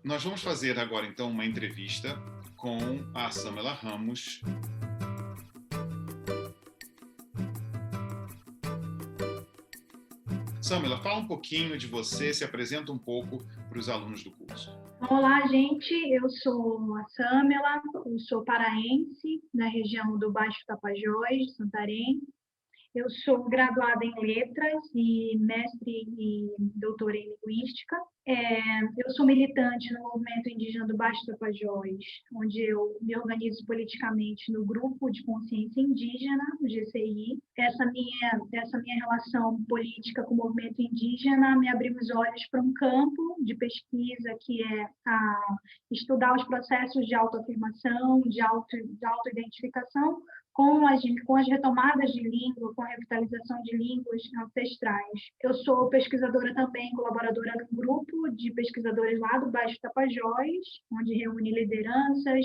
Nós vamos fazer agora, então, uma entrevista com a Samela Ramos. Samela, fala um pouquinho de você, se apresenta um pouco para os alunos do curso. Olá, gente. Eu sou a Samela, eu sou paraense, da região do Baixo Tapajós, de Santarém. Eu sou graduada em Letras e mestre e doutora em Linguística. Eu sou militante no movimento indígena do Baixo Tapajós, onde eu me organizo politicamente no Grupo de Consciência Indígena, o GCI. Essa minha relação política com o movimento indígena me abriu os olhos para um campo de pesquisa que é estudar os processos de autoafirmação, de autoidentificação, com as retomadas de língua, com a revitalização de línguas ancestrais. Eu sou pesquisadora também, colaboradora no grupo de pesquisadores lá do Baixo Tapajós, onde reúne lideranças,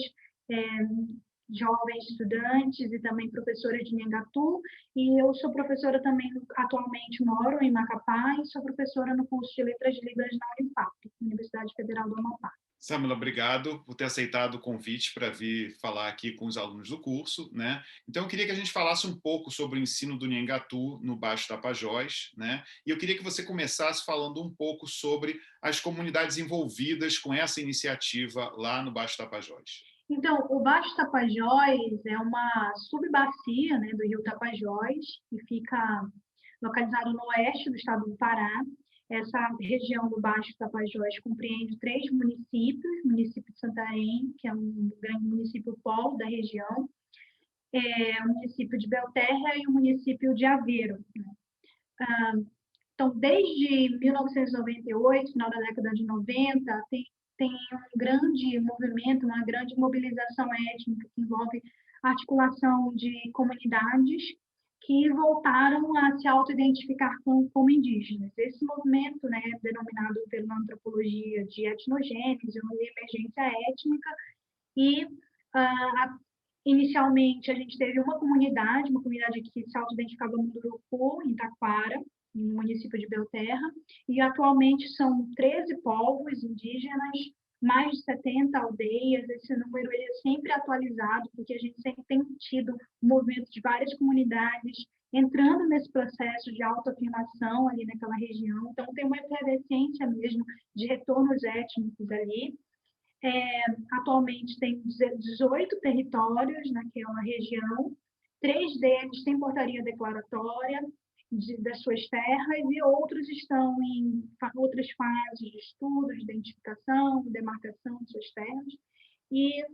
jovens estudantes e também professora de Nhangatu. E eu sou professora também, atualmente moro em Macapá e sou professora no curso de Letras Libras na Unifap, Universidade Federal do Amapá. Samela, obrigado por ter aceitado o convite para vir falar aqui com os alunos do curso, né? Então, eu queria que a gente falasse um pouco sobre o ensino do Nhangatu no Baixo Tapajós, né? E eu queria que você começasse falando um pouco sobre as comunidades envolvidas com essa iniciativa lá no Baixo Tapajós. Então, o Baixo Tapajós é uma subbacia, né, do rio Tapajós, que fica localizado no oeste do estado do Pará. Essa região do Baixo Tapajós compreende 3 municípios: o município de Santarém, que é um grande município polo da região, o município de Belterra e o município de Aveiro. Então, desde 1998, final da década de 90, tem um grande movimento, uma grande mobilização étnica que envolve articulação de comunidades que voltaram a se autoidentificar como indígenas. Esse movimento, né, denominado pela antropologia de etnogênese, ou emergência étnica, e inicialmente a gente teve uma comunidade que se autoidentificava no Munduruku, em Taquara, no município de Belterra, e atualmente são 13 povos indígenas, mais de 70 aldeias. Esse número ele é sempre atualizado, porque a gente sempre tem tido um movimento de várias comunidades entrando nesse processo de autoafirmação ali naquela região. Então, tem uma efervescência mesmo de retornos étnicos ali. Atualmente tem 18 territórios naquela região, 3 deles têm portaria declaratória das suas terras e outros estão em outras fases de estudo, de identificação, demarcação de suas terras. E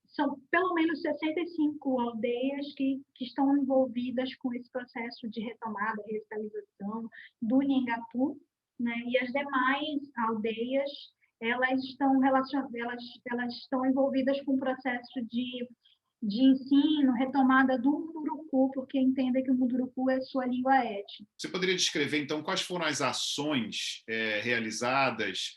são pelo menos 65 aldeias que estão envolvidas com esse processo de retomada, revitalização do Nhangatu, né? E as demais aldeias elas estão envolvidas com o processo de ensino, retomada do Munduruku, porque entendem que o Munduruku é sua língua étnica. Você poderia descrever, então, quais foram as ações realizadas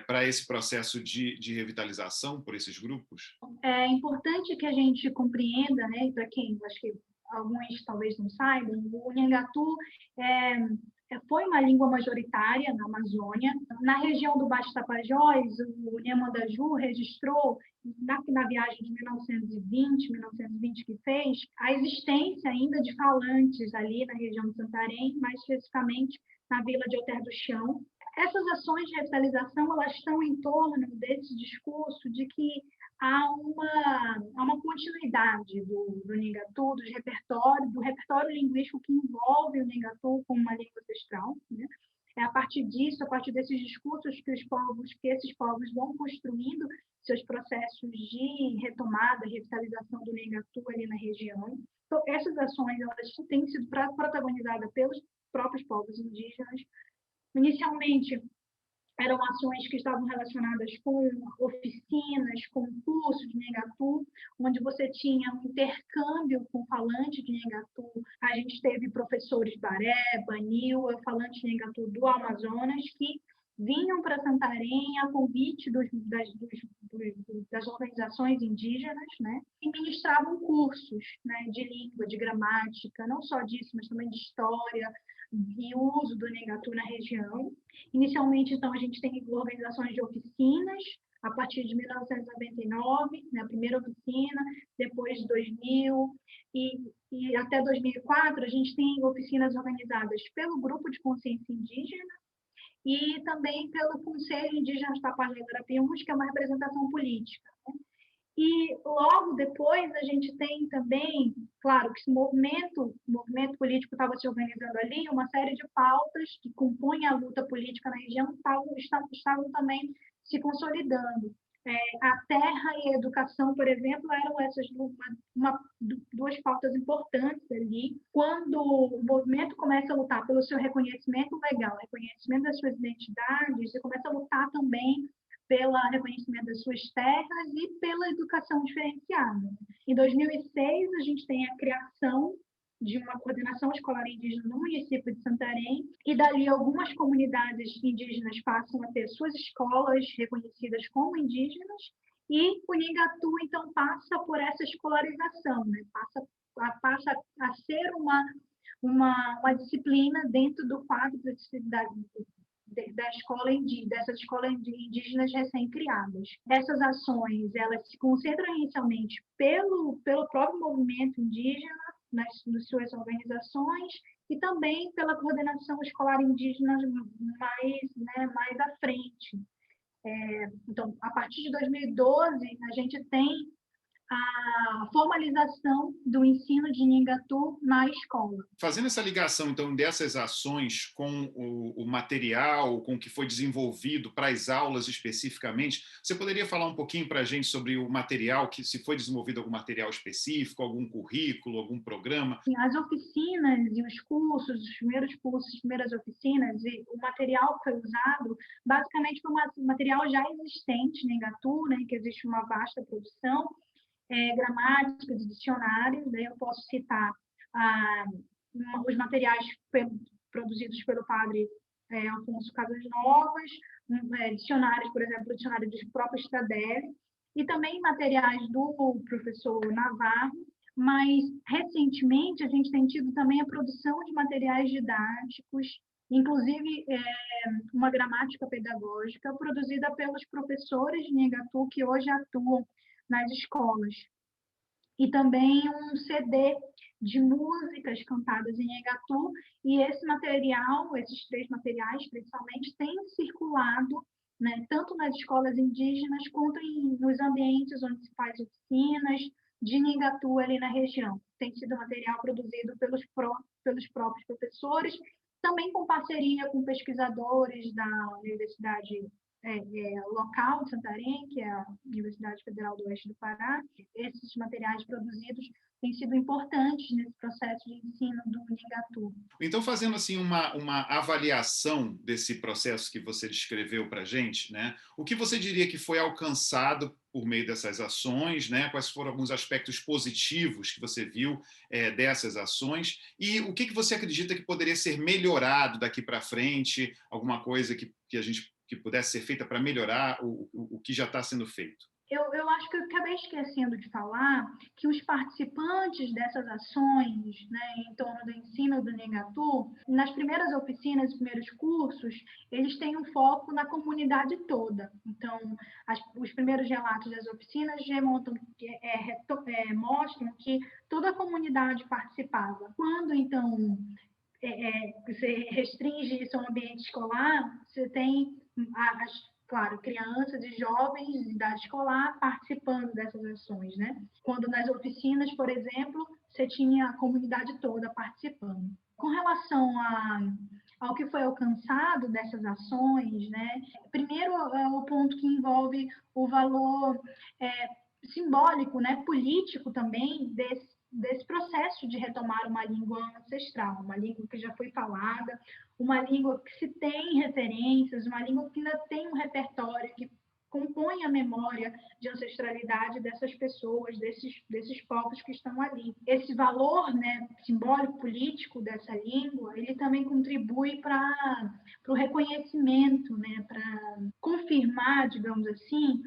para esse processo de revitalização por esses grupos? É importante que a gente compreenda, né, para quem, acho que alguns talvez não saibam, o Nhangatu foi uma língua majoritária na Amazônia. Na região do Baixo Tapajós, o Nhamandaju registrou, na viagem de 1920 que fez, a existência ainda de falantes ali na região de Santarém, mais especificamente na vila de Alter do Chão. Essas ações de revitalização elas estão em torno desse discurso de que há uma continuidade do Nhangatu, do repertório linguístico que envolve o Nhangatu como uma língua ancestral, né? É a partir disso, a partir desses discursos que esses povos vão construindo seus processos de retomada, revitalização do Nhangatu ali na região. Então, essas ações elas têm sido protagonizadas pelos próprios povos indígenas. Inicialmente, eram ações que estavam relacionadas com oficinas, com cursos de Nhangatu, onde você tinha um intercâmbio com falantes de Nhangatu. A gente teve professores Baré, Baniwa, falantes de Nhangatu do Amazonas, que vinham para Santarém a convite das organizações indígenas, né, e ministravam cursos, né, de língua, de gramática, não só disso, mas também de história e uso do Negatu na região. Inicialmente, então, a gente tem organizações de oficinas, a partir de 1999, né, a primeira oficina, depois de 2000, e até 2004, a gente tem oficinas organizadas pelo Grupo de Consciência Indígena e também pelo Conselho Indígena de Tapajós e Arapiuns, que é uma representação política. E logo depois a gente tem também, claro, que esse movimento político estava se organizando ali, uma série de pautas que compõem a luta política na região estavam também se consolidando. A terra e a educação, por exemplo, eram essas duas pautas importantes ali. Quando o movimento começa a lutar pelo seu reconhecimento legal, reconhecimento das suas identidades, e começa a lutar também pelo reconhecimento das suas terras e pela educação diferenciada. Em 2006, a gente tem a criação de uma coordenação escolar indígena no município de Santarém, e dali algumas comunidades indígenas passam a ter suas escolas reconhecidas como indígenas, e o Nhengatu, então, passa por essa escolarização, né? passa a ser uma disciplina dentro do quadro dessas escolas indígenas recém-criadas. Essas ações, elas se concentram inicialmente pelo próprio movimento indígena, nas suas organizações, e também pela coordenação escolar indígena mais à frente. Então, a partir de 2012, a gente tem a formalização do ensino de Nhengatu na escola. Fazendo essa ligação, então, dessas ações com o material, com o que foi desenvolvido para as aulas especificamente, você poderia falar um pouquinho para a gente sobre o material, que se foi desenvolvido algum material específico, algum currículo, algum programa? As oficinas e os cursos, os primeiros cursos, as primeiras oficinas, e o material que foi usado, basicamente foi um material já existente em Nhengatu, né, que existe uma vasta produção, gramáticas e dicionários. Daí eu posso citar os materiais produzidos pelo padre Afonso Casas Novas, dicionários, por exemplo, o dicionário do próprio Stradelli, e também materiais do professor Navarro, mas recentemente a gente tem tido também a produção de materiais didáticos, inclusive uma gramática pedagógica produzida pelos professores de Nhengatu que hoje atuam nas escolas. E também um CD de músicas cantadas em Nhengatu, e esse material, esses 3 materiais, principalmente, têm circulado, né, tanto nas escolas indígenas quanto nos ambientes onde se faz oficinas de Nhengatu ali na região. Tem sido material produzido pelos próprios professores, também com parceria com pesquisadores da Universidade local de Santarém, que é a Universidade Federal do Oeste do Pará. Esses materiais produzidos têm sido importantes nesse processo de ensino do Nhengatu. Então, fazendo assim uma avaliação desse processo que você descreveu para a gente, né? O que você diria que foi alcançado por meio dessas ações, né? Quais foram alguns aspectos positivos que você viu dessas ações, e o que você acredita que poderia ser melhorado daqui para frente, alguma coisa que pudesse ser feita para melhorar o que já está sendo feito? Eu acho que eu acabei esquecendo de falar que os participantes dessas ações, né, em torno do ensino do Nhengatu, nas primeiras oficinas, primeiros cursos, eles têm um foco na comunidade toda. Então, os primeiros relatos das oficinas mostram que toda a comunidade participava. Quando, então, você restringe isso ao ambiente escolar, você tem claro, crianças e jovens de idade escolar participando dessas ações, né? Quando nas oficinas, por exemplo, você tinha a comunidade toda participando. Com relação ao que foi alcançado dessas ações, né? Primeiro é o ponto que envolve o valor simbólico, né? Político também desse processo de retomar uma língua ancestral, uma língua que já foi falada, uma língua que se tem referências, uma língua que ainda tem um repertório, que compõe a memória de ancestralidade dessas pessoas, desses povos que estão ali. Esse valor, né, simbólico, político dessa língua, ele também contribui para o reconhecimento, né, para confirmar, digamos assim,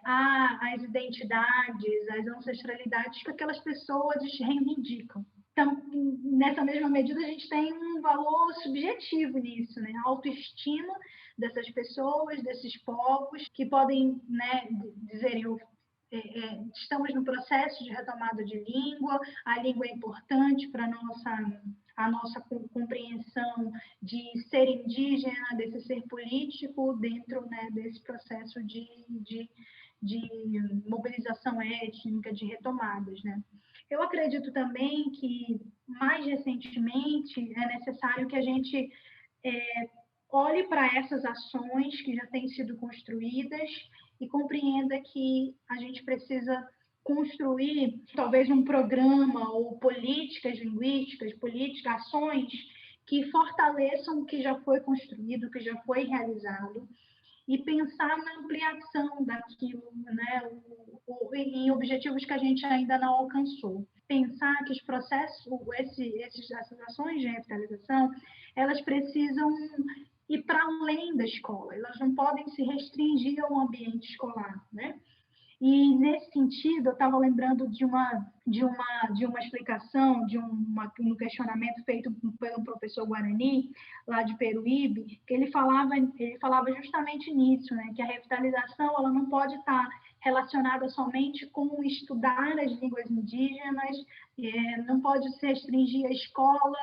as identidades, as ancestralidades que aquelas pessoas reivindicam. Então, nessa mesma medida, a gente tem um valor subjetivo nisso, né? A autoestima dessas pessoas, desses povos, que podem, né, dizerem estamos no processo de retomada de língua, a língua é importante para a nossa compreensão de ser indígena, desse ser político, dentro, né, desse processo de mobilização étnica, de retomadas, né? Eu acredito também que, mais recentemente, é necessário que a gente olhe para essas ações que já têm sido construídas e compreenda que a gente precisa construir talvez um programa ou políticas linguísticas, ações que fortaleçam o que já foi construído, o que já foi realizado, e pensar na ampliação daquilo, né, em objetivos que a gente ainda não alcançou. Pensar que os processos, essas ações de revitalização, elas precisam ir para além da escola, elas não podem se restringir ao ambiente escolar, né? E, nesse sentido, eu estava lembrando de uma explicação, um questionamento feito pelo professor Guarani, lá de Peruíbe, que ele falava justamente nisso, né? Que a revitalização ela não pode estar relacionada somente com estudar as línguas indígenas, não pode se restringir à escola,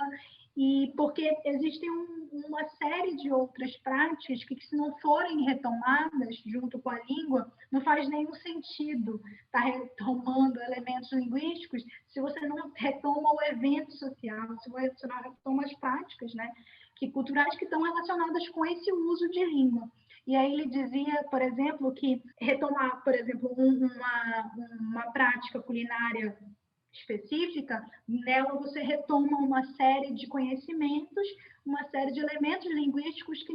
e porque existem uma série de outras práticas que, se não forem retomadas junto com a língua, não faz nenhum sentido estar retomando elementos linguísticos se você não retoma o evento social, se você não retoma as práticas, né, culturais que estão relacionadas com esse uso de língua. E aí ele dizia, por exemplo, que retomar, por exemplo, uma prática culinária específica, nela você retoma uma série de conhecimentos, uma série de elementos linguísticos que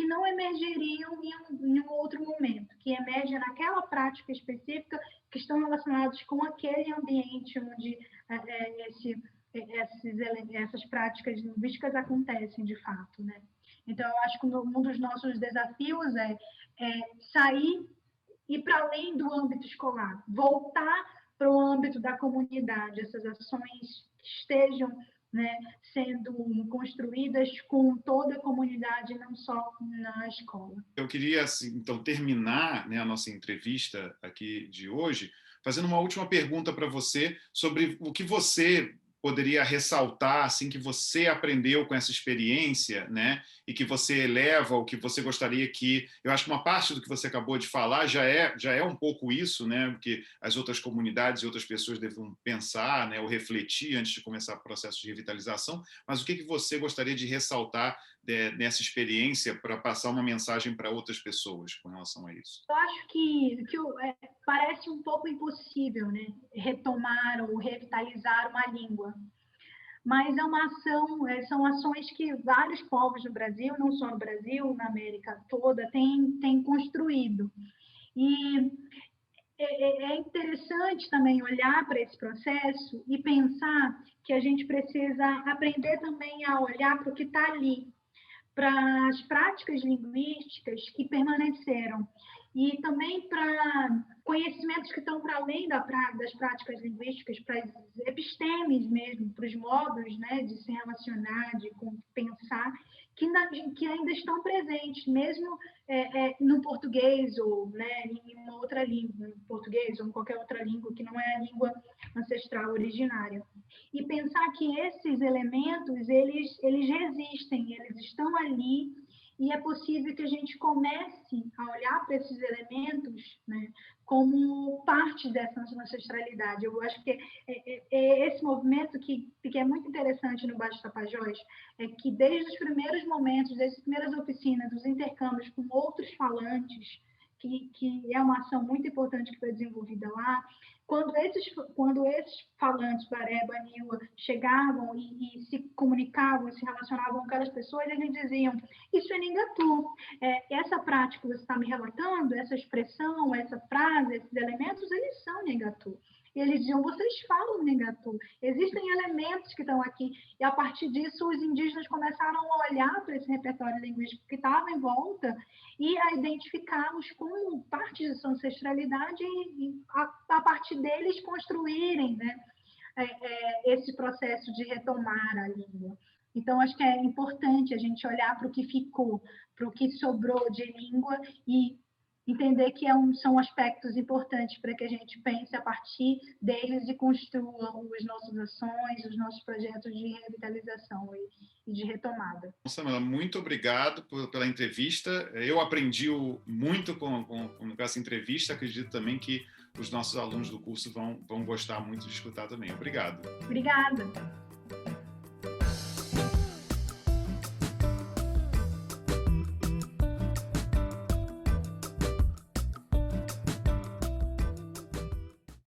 não emergeriam em um outro momento, que emergem naquela prática específica, que estão relacionados com aquele ambiente onde essas práticas linguísticas acontecem de fato, né? Então, eu acho que um dos nossos desafios é sair e para além do âmbito escolar, voltar para o âmbito da comunidade, essas ações que estejam, né, sendo construídas com toda a comunidade, não só na escola. Eu queria, assim, então, terminar, né, a nossa entrevista aqui de hoje, fazendo uma última pergunta para você sobre o que você poderia ressaltar, assim, que você aprendeu com essa experiência, né, e que você eleva, o que você gostaria que... Eu acho que uma parte do que você acabou de falar já é um pouco isso, né, porque as outras comunidades e outras pessoas devem pensar, né, ou refletir antes de começar o processo de revitalização, mas o que você gostaria de ressaltar nessa experiência para passar uma mensagem para outras pessoas com relação a isso? Eu acho que parece um pouco impossível, né, retomar ou revitalizar uma língua, mas é uma ação, são ações que vários povos no Brasil, não só no Brasil, na América toda, têm construído. E é interessante também olhar para esse processo e pensar que a gente precisa aprender também a olhar para o que está ali, para as práticas linguísticas que permaneceram e também para conhecimentos que estão para além das práticas linguísticas, para as epistemes mesmo, para os modos, né, de se relacionar, de pensar, que ainda estão presentes, mesmo no português ou, né, em uma outra língua, no português ou em qualquer outra língua que não é a língua ancestral originária. E pensar que esses elementos, eles resistem, eles estão ali, e é possível que a gente comece a olhar para esses elementos, né, como parte dessa ancestralidade. Eu acho que é esse movimento que é muito interessante no Baixo Tapajós, é que desde os primeiros momentos, desde as primeiras oficinas, dos intercâmbios com outros falantes, que é uma ação muito importante que foi desenvolvida lá. Quando esses falantes Bareba, Niua, chegavam e se comunicavam, se relacionavam com aquelas pessoas, eles diziam, isso é Nhengatu. Essa prática que você está me relatando, essa expressão, essa frase, esses elementos, eles são Nhengatu. E eles diziam, vocês falam Nhengatu, existem elementos que estão aqui. E, a partir disso, os indígenas começaram a olhar para esse repertório linguístico que estava em volta e a identificá-los como parte de sua ancestralidade e a partir deles, construírem, né, esse processo de retomar a língua. Então, acho que é importante a gente olhar para o que ficou, para o que sobrou de língua e entender que são aspectos importantes para que a gente pense a partir deles e construa as nossas ações, os nossos projetos de revitalização e de retomada. Samela, muito obrigado pela entrevista. Eu aprendi muito com essa entrevista. Acredito também que os nossos alunos do curso vão gostar muito de escutar também. Obrigado. Obrigada.